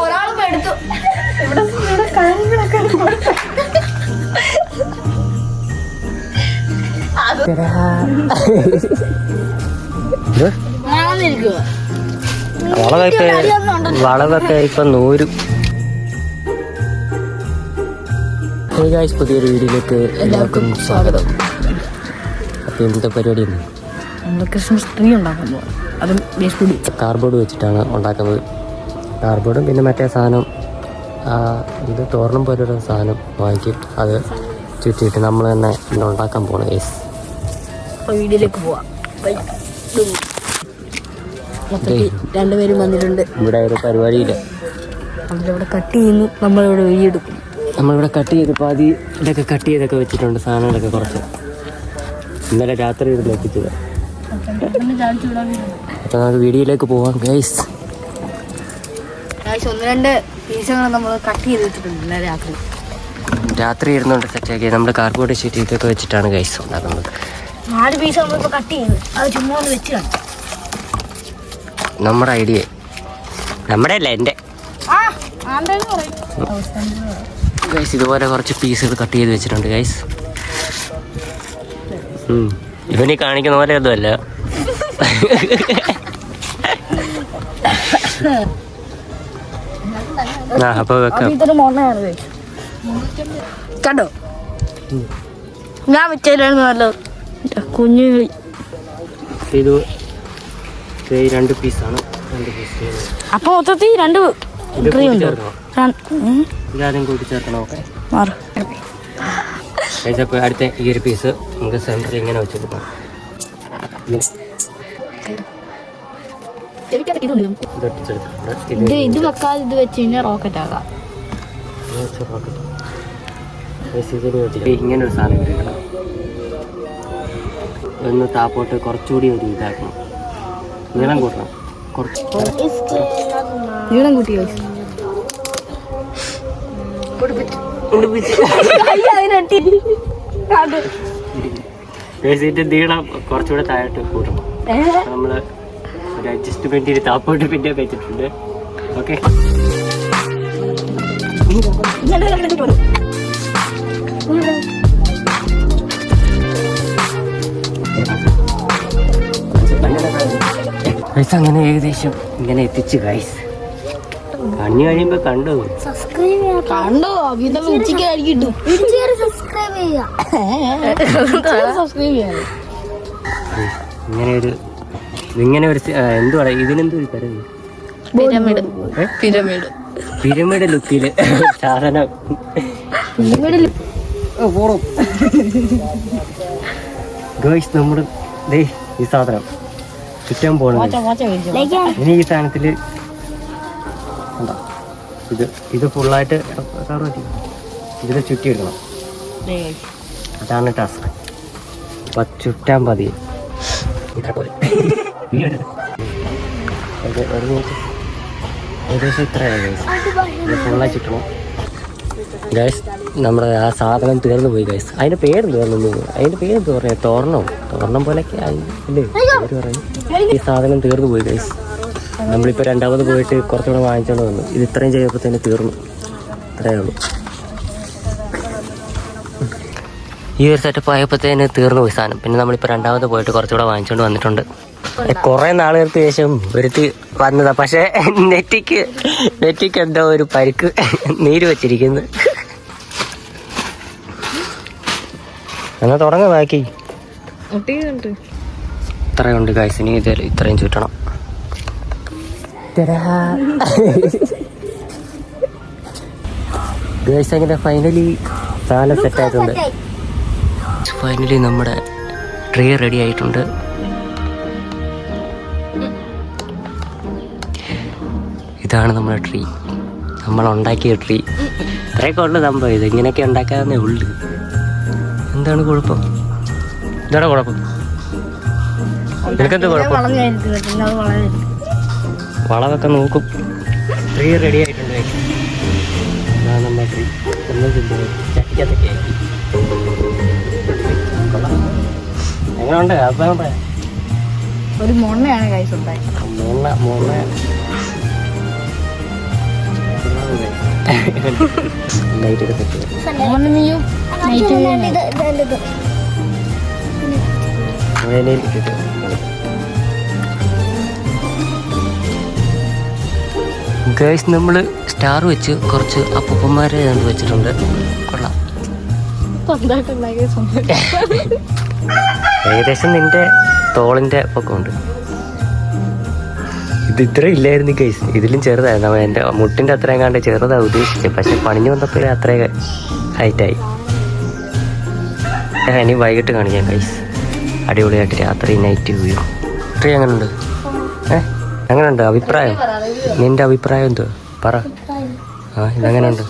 ഒരാളും എടുത്തു. വളവൊക്കെ ഇപ്പൊ നൂരും. പുതിയൊരു വീഡിയോയിലേക്ക് എല്ലാവർക്കും സ്വാഗതം. അപ്പൊ ഇന്നത്തെ പരിപാടി ക്രിസ്മസ് ട്രീ ഉണ്ടാക്കാൻ പോവാം. അതും കാർഡ്ബോർഡ് വെച്ചിട്ടാണ് ഉണ്ടാക്കുന്നത്. കാർഡ്ബോർഡും പിന്നെ മറ്റേ സാധനം ഇത് തോരണം പോലൊരു സാധനം വാങ്ങിക്കും. അത് ചുറ്റിയിട്ട് നമ്മൾ തന്നെ ഇന്ന് ഉണ്ടാക്കാൻ പോകണം. ഗൈസ് വീഡിയോയിലേക്ക് പോവാം. രണ്ടുപേരും വന്നിട്ടുണ്ട്. ഇവിടെ ഒരു പരിപാടിയില്ല. നമ്മളിവിടെ കട്ട് ചെയ്യുന്നു, നമ്മളിവിടെ വീഡിയോയെടുക്കും. നമ്മളിവിടെ കട്ട് ചെയ്ത് പാതി ഇതൊക്കെ കട്ട് ചെയ്തൊക്കെ വെച്ചിട്ടുണ്ട്. സാധനങ്ങളൊക്കെ കുറച്ച് ഇന്നലെ രാത്രി ഇരുന്ന് എത്തിച്ചത്. അപ്പോൾ നമുക്ക് വീഡിയോയിലേക്ക് പോവാം. ഗൈസ് ഒന്ന് രണ്ട് പീസുകൾ നമ്മൾ കട്ട് ചെയ്ത് വെച്ചിട്ടുണ്ട് ഇന്നലെ രാത്രി ഇരുന്നുകൊണ്ട് സെറ്റാക്കി. നമ്മൾ കാർഡ്ബോർഡ് ഷീറ്റ് ഇതൊക്കെ വെച്ചിട്ടാണ് ഗൈസ് ഉണ്ടാക്കുന്നത്. 4 പീസ് നമ്മളിപ്പോൾ കട്ട് ചെയ്ത് അത് ചുമ്മാ ഒന്ന് വെച്ച് കാണും. നമ്മുടെ ഐഡിയ, നമ്മുടെ അല്ല എൻ്റെ ഗൈസ്. ഇതുപോലെ കുറച്ച് പീസുകൾ കട്ട് ചെയ്ത് വെച്ചിട്ടുണ്ട് ഗൈസ്. ഇവനീ കാണിക്കുന്ന പോലെ ഒന്നുമല്ല. അപ്പൊ കണ്ടോ, ഞാൻ വെച്ചായിരുന്നു നല്ലത്. കുഞ്ഞു ഇത് 2 പീസാണ്. 2 പീസ് അപ്പൊ മൊത്തത്തിൽ 2 ട്രീ ഉണ്ട്. ഇതാദ്യം കൂട്ടി ചേർക്കണം. ഓക്കെ, അടുത്ത ഈ ഒരു പീസ് നമുക്ക് സെൻറ്ററിൽ ഇങ്ങനെ വെച്ച് കൊടുക്കണം. ഇത് വെക്കാതെ ഇത് വെച്ച് കഴിഞ്ഞാൽ റോക്കറ്റ് ആകാം. ഇങ്ങനെ ഒരു സാധനം കിട്ടണം. ഒന്ന് താപ്പോട്ട് കുറച്ചുകൂടി ഒരു ഇതാക്കണം. നീളം കൂട്ടണം. കുറച്ച് നീളം കൂട്ടി നീളം കുറച്ചുകൂടെ താഴോട്ട് കൂട്ടണം. നമ്മള് ഒരു അഡ്ജസ്റ്റ്മെന്റ് താപ്പോട്ട് പിന്നെ വെച്ചിട്ടുണ്ട്. ഓക്കെ, അങ്ങനെ ഏകദേശം ഇങ്ങനെ എത്തിച്ചു ഗൈസ്. കണ്ണി കഴിയുമ്പോ കണ്ടു ഇങ്ങനെ ഒരു എന്തുവാ ഇതിനെന്തോ പിരമിഡ് ലുക്കില് സാധനം. ഗൈസ് നമ്മുടെ ഈ സാധനം ചുറ്റാൻ പോകണം. ഇനി ഈ സാധനത്തില് ഇത് ഫുള്ളായിട്ട് ഇതിൽ ചുറ്റിയിടണം. അതാണ് ടാസ്ക്. ചുറ്റാൻ മതി. ഏകദേശം ഇത്രയാണ് ഫുള്ളായി ചുറ്റണം ഗൈസ്. നമ്മുടെ ആ സാധനം തീർന്നു പോയി ഗൈസ്. അതിൻ്റെ പേര് തീർന്നു. അതിൻ്റെ പേര് എന്താ പറയുക? തോരണം പോലെയൊക്കെ അല്ലേ പേര് പറയും. ഈ സാധനം തീർന്നു പോയി ഗൈസ്. നമ്മളിപ്പോൾ രണ്ടാമത് പോയിട്ട് കുറച്ചുകൂടെ വാങ്ങിച്ചോണ്ട് വന്നു. ഇത് ഇത്രയും ചെയ്തപ്പോൾ തന്നെ തീർന്നു. ഇത്രയേ ഉള്ളൂ. ഈ ഒരു സെറ്റപ്പ് ആയപ്പോഴത്തേന് തീർന്നു പോയി സാധനം. പിന്നെ നമ്മളിപ്പോൾ രണ്ടാമത് പോയിട്ട് കുറച്ചുകൂടെ വാങ്ങിച്ചുകൊണ്ട് വന്നിട്ടുണ്ട്. കുറേ നാളുകൾക്ക് ശേഷം ഒരുത്തി വന്നതാ. പക്ഷേ നെറ്റിക്ക് എന്തോ ഒരു പരിക്ക്, നീര് വെച്ചിരിക്കുന്നു. എന്നാ തുടങ്ങ ബാക്കി ഇത്രയുണ്ട് ഗൈസ്. ഇനി ഇത്രയും ചുറ്റണം. ഗൈസ് അങ്ങനെ ഫൈനലി സാധനം സെറ്റായിട്ടുണ്ട്. ഫൈനലി നമ്മുടെ ട്രീ റെഡി ആയിട്ടുണ്ട്. ഇതാണ് നമ്മുടെ ട്രീ, നമ്മളുണ്ടാക്കിയ ട്രീ. ഇത്രയൊക്കെ ഉള്ളു സംഭവം. ഇത് ഇങ്ങനെയൊക്കെ ഉണ്ടാക്കാവുന്നേ ഉള്ളു. എന്താണ് കുഴപ്പം? എന്താണ് കുഴപ്പം? നിനക്കെന്ത് കുഴപ്പം? വളമൊക്കെ നോക്കും. ട്രീ റെഡി ആയിട്ടുണ്ട്. ഇതാണ് നമ്മുടെ ട്രീ. ചട്ടിക്കകത്തൊക്കെ ആക്കി. എങ്ങനെയുണ്ട്? അപ്പം ഒരു മൊണ്ണയാണ് കൈസ് ഉണ്ടായത്. ഗൈസ് നമ്മൾ സ്റ്റാർ വെച്ച് കുറച്ച് അപ്പൂപ്പന്മാരെ കണ്ടു വെച്ചിട്ടുണ്ട്. കൊള്ളാം. ഏകദേശം നിന്റെ തോളിന്റെ പൊക്കമുണ്ട്. ഇത് ഇത്ര ഇല്ലായിരുന്നു ഗൈസ്, ഇതിലും ചെറുതായിരുന്നു. എൻ്റെ മുട്ടിന്റെ അത്രയും കണ്ട് ചെറുതാ ഉദ്ദേശിച്ചത്, പക്ഷെ പണിഞ്ഞു വന്നപ്പോഴേ അത്രയും ഹൈറ്റായി. ഇനി വൈകിട്ട് കാണിക്കാം ഗൈസ്, അടിപൊളിയായിട്ട് രാത്രി നൈറ്റ് വ്യൂ. ട്രീ എങ്ങനെയുണ്ട്? എങ്ങനെയുണ്ട് അഭിപ്രായം? നിന്റെ അഭിപ്രായം എന്തോ പറ. ഇതെങ്ങനെയുണ്ട്?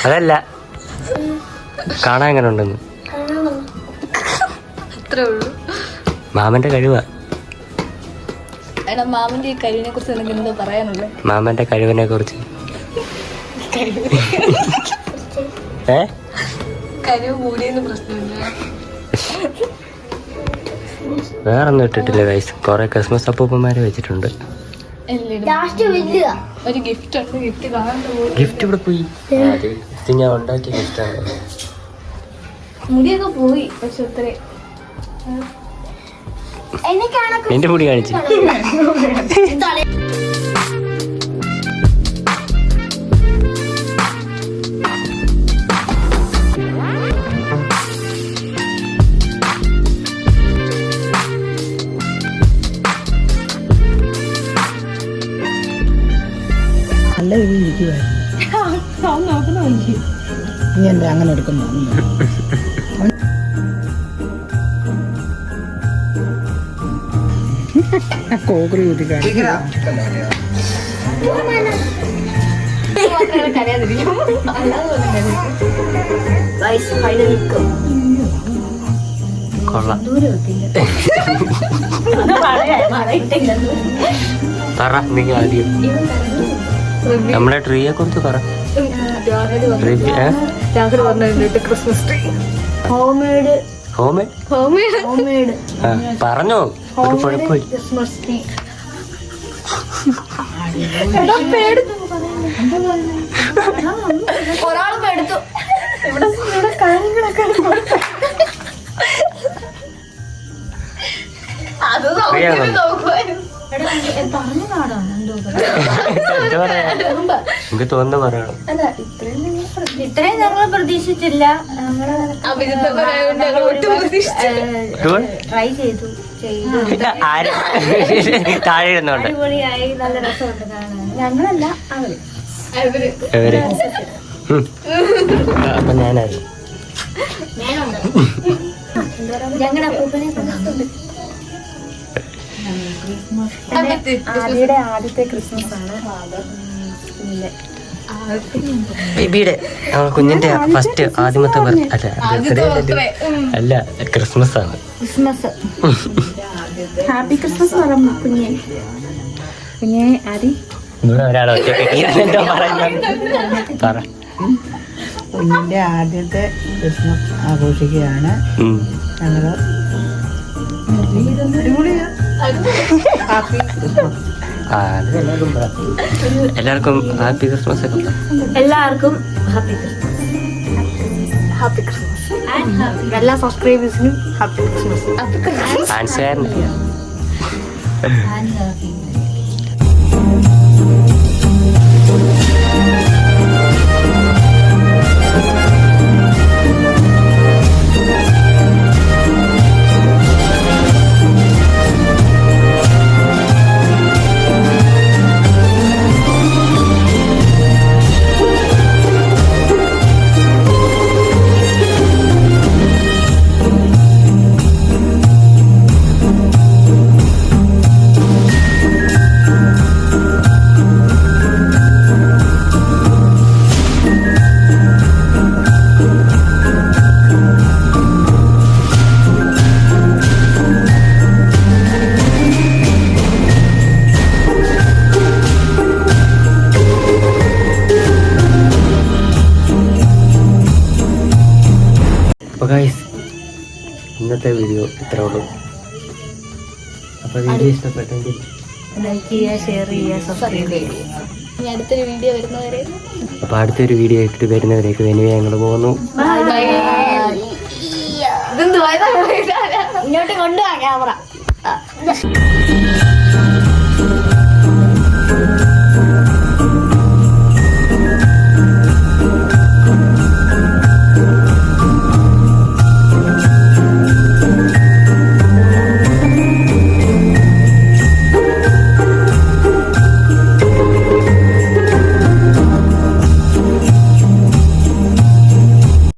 അതല്ല, കാണാൻ എങ്ങനെ ഉണ്ടെന്ന്. മാമന്റെ കഴിവാ. മാമന്റെ ഈ കഴിവിനെ കുറിച്ച് എനിക്ക് എന്താ പറയാനുള്ളത്? മാമന്റെ കഴിവിനെ കുറിച്ച് കഴിവ് കൂടിയെന്ന് പ്രശ്നമില്ല. വേറൊന്നും ഇട്ടിട്ടില്ല ഗൈസ്. കുറെ ക്രിസ്മസ് അപ്പൂപ്പന്മാരെ വെച്ചിട്ടുണ്ട്. ഒരു ഗിഫ്റ്റ് ഉണ്ട്. ഗിഫ്റ്റ് ഇവിടെ പോയി. ഇത് ഞാൻ ഉണ്ടാക്കിയ ഗിഫ്റ്റാണ്. മുടിയൊക്കെ പോയി, പക്ഷെ ഒത്തിരി നിന്റെ മുടി കാണിച്ചു. നല്ല ഇത് ഇരിക്കുവായിരുന്നു. നീ എന്താ അങ്ങനെ എടുക്കുന്നു? കോക്കറി കൂട്ടി കൊള്ളാം. പറ നീ ആദ്യം നമ്മുടെ ട്രീയെ കുറിച്ച് പറ. ക്രിസ്മസ് ട്രീ ഹോംമെയ്ഡ് പറഞ്ഞോ, ഒരു കുഴപ്പമില്ല. ക്രിസ്മസ് ട്രീ ഒരാളും എടുത്തു. ഇവിടെ കാര്യങ്ങളൊക്കെ അത് എനിക്ക് തോന്നുന്നു പറയണം. ഇത്രയും ഞങ്ങൾ പ്രതീക്ഷിച്ചില്ല. ട്രൈ ചെയ്തു താഴെ ഇരുന്നോണ്ട് അടിപൊളിയായി, നല്ല രസമുണ്ട് കാണാൻ. ഞങ്ങളല്ല അവര്. അപ്പൊ ഞാനായിരുന്നു. ഞങ്ങളുടെ അപ്പൂപ്പനെ ആദ്യയുടെ ആദ്യത്തെ ക്രിസ്മസ് ആണ്. ബേബിയുടെ കുഞ്ഞിന്റെ ഫസ്റ്റ് ആദ്യമത്തെ അല്ല ക്രിസ്മസ് ആണ്. ക്രിസ്മസ് ഹാപ്പി ക്രിസ്മസ് കുഞ്ഞെ കുഞ്ഞെ ആദി. ഒരാളെ പറ. കുഞ്ഞിന്റെ ആദ്യത്തെ ക്രിസ്മസ് ആഘോഷിക്കുകയാണ് ഞങ്ങള്. എല്ലാവർക്കും ഹാപ്പി ക്രിസ്മസ് ഒക്കെ. എല്ലാവർക്കും ഹാപ്പി ക്രിസ്മസ്. Happy Christmas. എല്ലാ സബ്സ്ക്രൈബേഴ്സിനും ഹാപ്പി ക്രിസ്മസ്. ഫാൻസുകാരൻ ഇന്നത്തെ വീഡിയോ ഇത്രേ ഉള്ളൂ. അപ്പോൾ വീഡിയോ ഇഷ്ടപ്പെട്ടെങ്കിൽ ലൈക്ക് ചെയ്യുക, ഷെയർ ചെയ്യുക, സബ്സ്ക്രൈബ് ചെയ്യുക. ഇനി അടുത്തൊരു വീഡിയോ വരുന്നവരെ അപ്പോൾ അടുത്തൊരു വീഡിയോ ഇട്ട് വരുന്നവരേക്ക് എനിവേ ഞങ്ങൾ പോകുന്നു. ഇങ്ങോട്ട് കൊണ്ടുപോകാം ക്യാമറ.